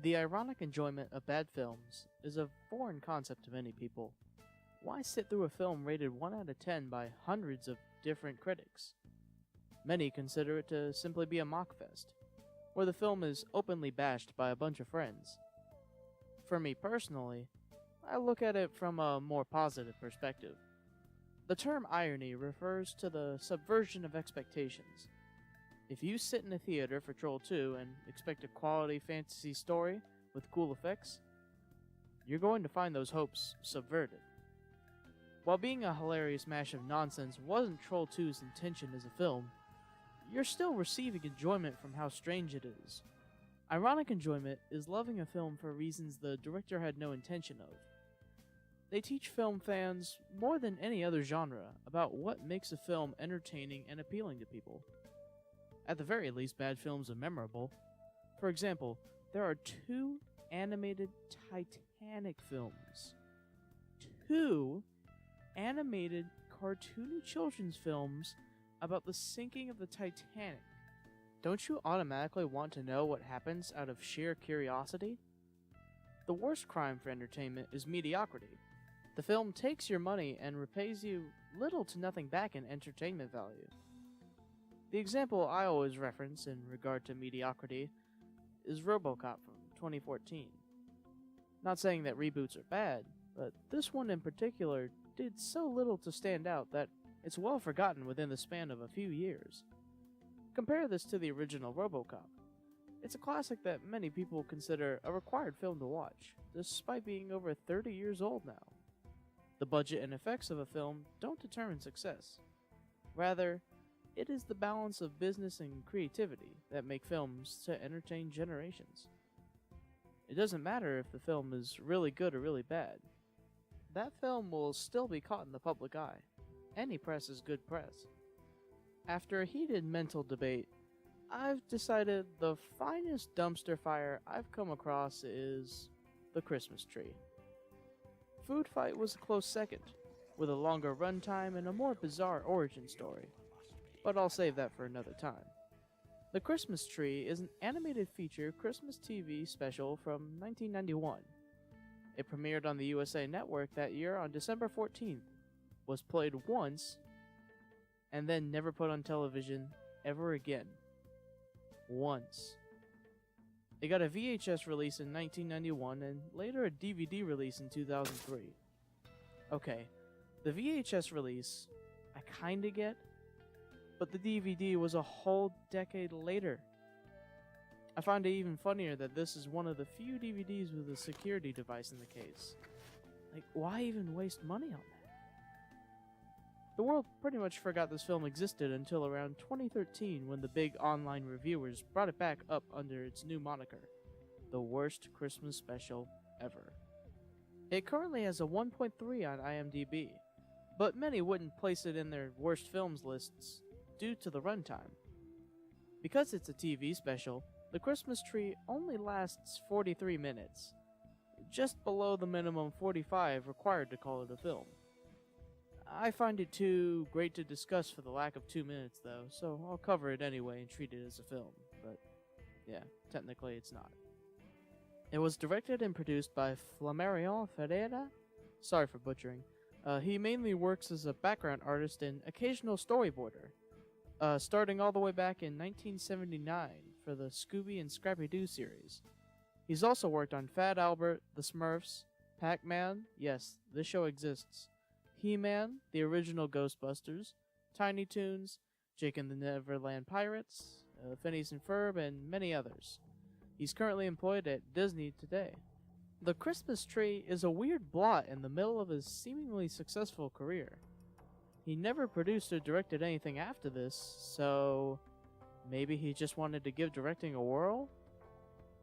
The ironic enjoyment of bad films is a foreign concept to many people. Why sit through a film rated 1 out of 10 by hundreds of different critics? Many consider it to simply be a mockfest, where the film is openly bashed by a bunch of friends. For me personally, I look at it from a more positive perspective. The term irony refers to the subversion of expectations. If you sit in a theater for Troll 2 and expect a quality fantasy story with cool effects, you're going to find those hopes subverted. While being a hilarious mash of nonsense wasn't Troll 2's intention as a film, you're still receiving enjoyment from how strange it is. Ironic enjoyment is loving a film for reasons the director had no intention of. They teach film fans, more than any other genre, about what makes a film entertaining and appealing to people. At the very least, bad films are memorable. For example, there are 2 animated Titanic films. 2 animated cartoony children's films about the sinking of the Titanic. Don't you automatically want to know what happens out of sheer curiosity? The worst crime for entertainment is mediocrity. The film takes your money and repays you little to nothing back in entertainment value. The example I always reference in regard to mediocrity is RoboCop from 2014. Not saying that reboots are bad, but this one in particular did so little to stand out that it's well forgotten within the span of a few years. Compare this to the original RoboCop. It's a classic that many people consider a required film to watch, despite being over 30 years old now. The budget and effects of a film don't determine success. Rather, it is the balance of business and creativity that make films to entertain generations. It doesn't matter if the film is really good or really bad. That film will still be caught in the public eye. Any press is good press. After a heated mental debate, I've decided the finest dumpster fire I've come across is The Christmas Tree. Food Fight was a close second, with a longer runtime and a more bizarre origin story, but I'll save that for another time. The Christmas Tree is an animated feature Christmas TV special from 1991. It premiered on the USA Network that year on December 14th, was played once, and then never put on television ever again. Once. It got a VHS release in 1991 and later a DVD release in 2003. Okay, the VHS release, I kinda get, but the DVD was a whole decade later. I find it even funnier that this is one of the few DVDs with a security device in the case. Like, why even waste money on that? The world pretty much forgot this film existed until around 2013 when the big online reviewers brought it back up under its new moniker, the worst Christmas special ever. It currently has a 1.3 on IMDb, but many wouldn't place it in their worst films lists due to the runtime. Because it's a TV special, The Christmas Tree only lasts 43 minutes, just below the minimum 45 required to call it a film. I find it too great to discuss for the lack of 2 minutes though, so I'll cover it anyway and treat it as a film, but yeah, technically it's not. It was directed and produced by Flamarion Ferreira. Sorry for butchering. He mainly works as a background artist and occasional storyboarder, starting all the way back in 1979 for the Scooby and Scrappy-Doo series. He's also worked on Fat Albert, The Smurfs, Pac-Man, yes, this show exists, He-Man, the original Ghostbusters, Tiny Toons, Jake and the Neverland Pirates, Phineas and Ferb, and many others. He's currently employed at Disney today. The Christmas Tree is a weird blot in the middle of his seemingly successful career. He never produced or directed anything after this, so maybe he just wanted to give directing a whirl?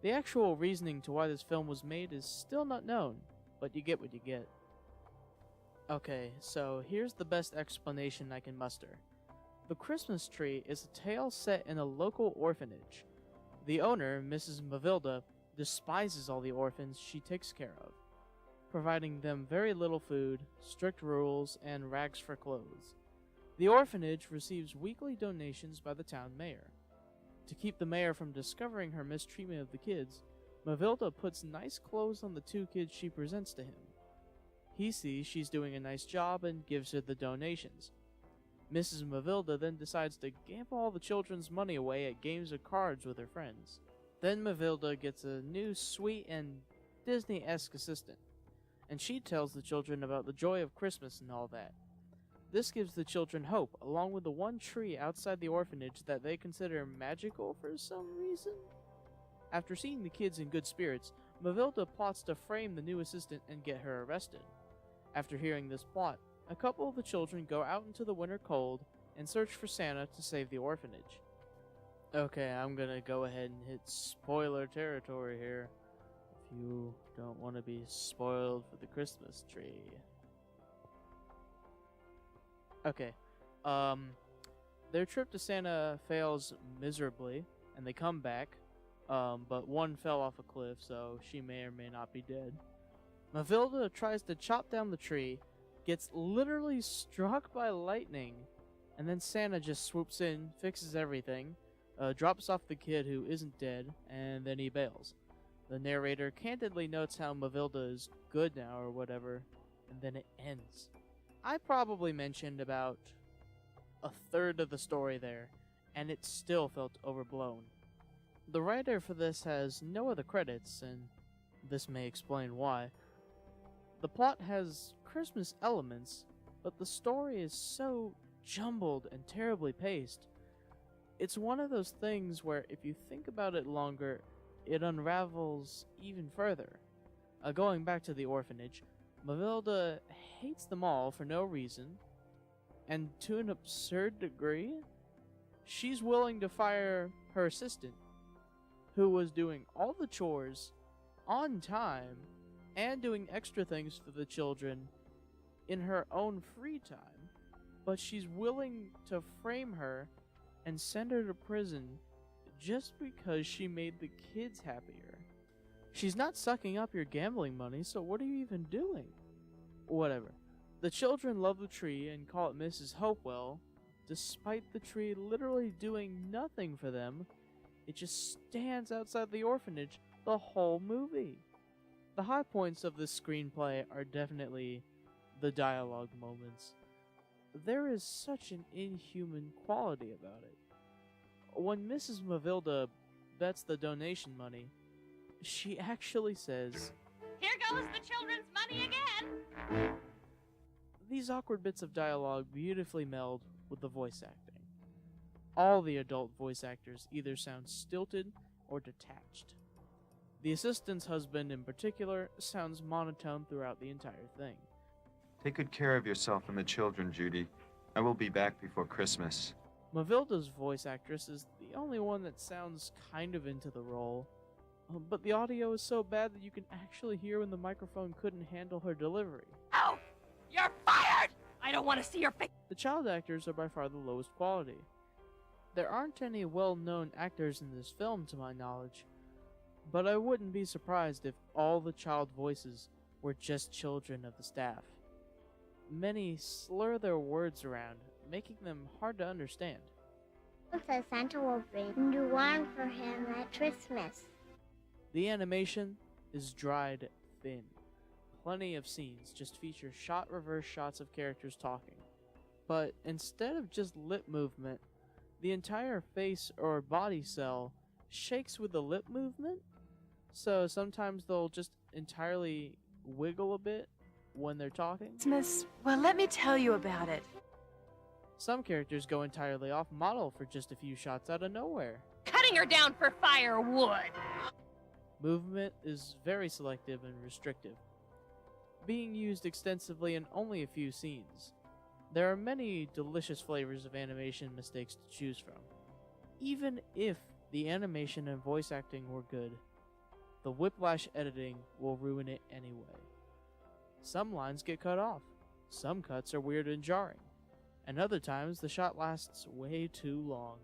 The actual reasoning to why this film was made is still not known, but you get what you get. Okay, so here's the best explanation I can muster. The Christmas Tree is a tale set in a local orphanage. The owner, Mrs. Mavilda, despises all the orphans she takes care of, providing them very little food, strict rules, and rags for clothes. The orphanage receives weekly donations by the town mayor. To keep the mayor from discovering her mistreatment of the kids, Mavilda puts nice clothes on the two kids she presents to him. He sees she's doing a nice job and gives her the donations. Mrs. Mavilda then decides to gamble all the children's money away at games of cards with her friends. Then Mavilda gets a new sweet and Disney-esque assistant, and she tells the children about the joy of Christmas and all that. This gives the children hope, along with the one tree outside the orphanage that they consider magical for some reason. After seeing the kids in good spirits, Mavilda plots to frame the new assistant and get her arrested. After hearing this plot, a couple of the children go out into the winter cold and search for Santa to save the orphanage. Okay, I'm gonna go ahead and hit spoiler territory here. If you don't want to be spoiled for the Christmas tree. Okay, their trip to Santa fails miserably, and they come back, but one fell off a cliff, so she may or may not be dead. Mavilda tries to chop down the tree, gets literally struck by lightning, and then Santa just swoops in, fixes everything, drops off the kid who isn't dead, and then he bails. The narrator candidly notes how Mavilda is good now or whatever, and then it ends. I probably mentioned about a third of the story there, and it still felt overblown. The writer for this has no other credits, and this may explain why. The plot has Christmas elements, but the story is so jumbled and terribly paced. It's one of those things where if you think about it longer, it unravels even further. Going back to the orphanage, Mavilda hates them all for no reason, and to an absurd degree, she's willing to fire her assistant, who was doing all the chores on time and doing extra things for the children in her own free time, but she's willing to frame her and send her to prison just because she made the kids happier. She's not sucking up your gambling money, so what are you even doing? Whatever. The children love the tree and call it Mrs. Hopewell, despite the tree literally doing nothing for them. It just stands outside the orphanage the whole movie. The high points of this screenplay are definitely the dialogue moments. There is such an inhuman quality about it. When Mrs. Mavilda bets the donation money, she actually says, "Here goes the children's money again!" These awkward bits of dialogue beautifully meld with the voice acting. All the adult voice actors either sound stilted or detached. The assistant's husband in particular sounds monotone throughout the entire thing. Take good care of yourself and the children, Judy. I will be back before Christmas. Mavilda's voice actress is the only one that sounds kind of into the role, but the audio is so bad that you can actually hear when the microphone couldn't handle her delivery. Oh, you're fired! I don't want to see your face. The child actors are by far the lowest quality. There aren't any well-known actors in this film to my knowledge, but I wouldn't be surprised if all the child voices were just children of the staff. Many slur their words around, making them hard to understand. Says Santa will bring you one for him at Christmas. The animation is dried thin. Plenty of scenes just feature shot reverse shots of characters talking. But instead of just lip movement, the entire face or body cell shakes with the lip movement. So sometimes they'll just entirely wiggle a bit when they're talking. Christmas, well, let me tell you about it. Some characters go entirely off model for just a few shots out of nowhere. Cutting her down for firewood! Movement is very selective and restrictive, being used extensively in only a few scenes. There are many delicious flavors of animation mistakes to choose from. Even if the animation and voice acting were good, the whiplash editing will ruin it anyway. Some lines get cut off, some cuts are weird and jarring, and other times the shot lasts way too long.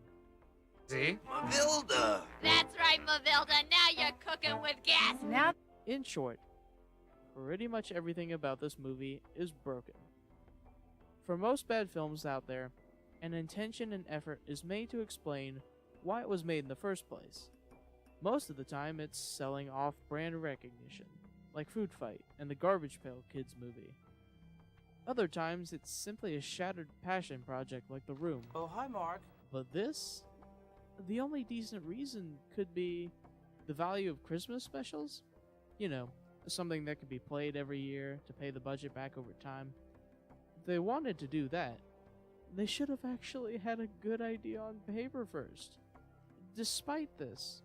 See? Mavilda! That's right, Mavilda. Now you're cooking with gas. Now, In short, pretty much everything about this movie is broken. For most bad films out there, an intention and effort is made to explain why it was made in the first place. Most of the time, it's selling off-brand recognition, like Food Fight and the Garbage Pail Kids movie. Other times, it's simply a shattered passion project like The Room. Oh, hi, Mark. But this? The only decent reason could be the value of Christmas specials? You know, something that could be played every year to pay the budget back over time. If they wanted to do that, they should have actually had a good idea on paper first. Despite this,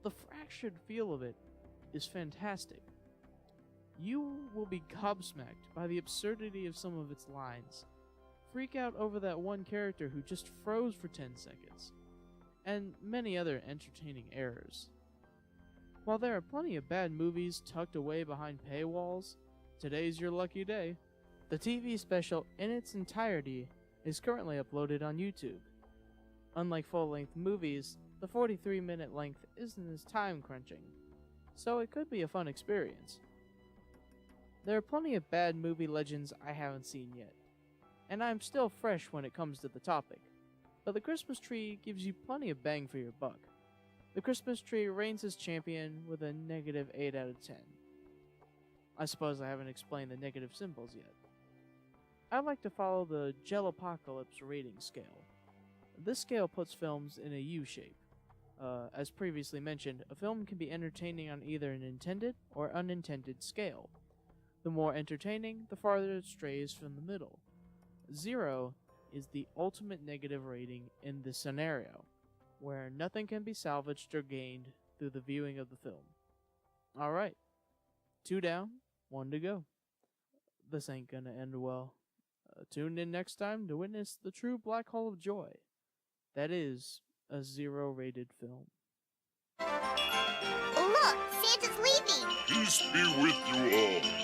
the fractured feel of it is fantastic. You will be gobsmacked by the absurdity of some of its lines, freak out over that one character who just froze for 10 seconds, and many other entertaining errors. While there are plenty of bad movies tucked away behind paywalls, today's your lucky day. The TV special in its entirety is currently uploaded on YouTube. Unlike full-length movies, the 43-minute length isn't as time-crunching, so it could be a fun experience. There are plenty of bad movie legends I haven't seen yet, and I'm still fresh when it comes to the topic, but The Christmas Tree gives you plenty of bang for your buck. The Christmas Tree reigns as champion with a negative 8 out of 10. I suppose I haven't explained the negative symbols yet. I like to follow the Jellopocalypse rating scale. This scale puts films in a U shape. As previously mentioned, a film can be entertaining on either an intended or unintended scale. The more entertaining, the farther it strays from the middle. 0 is the ultimate negative rating in this scenario, where nothing can be salvaged or gained through the viewing of the film. Alright, 2 down, 1 to go. This ain't gonna end well. Tune in next time to witness the true black hole of joy. That is a 0-rated film. Look, Santa's leaving. Peace be with you all.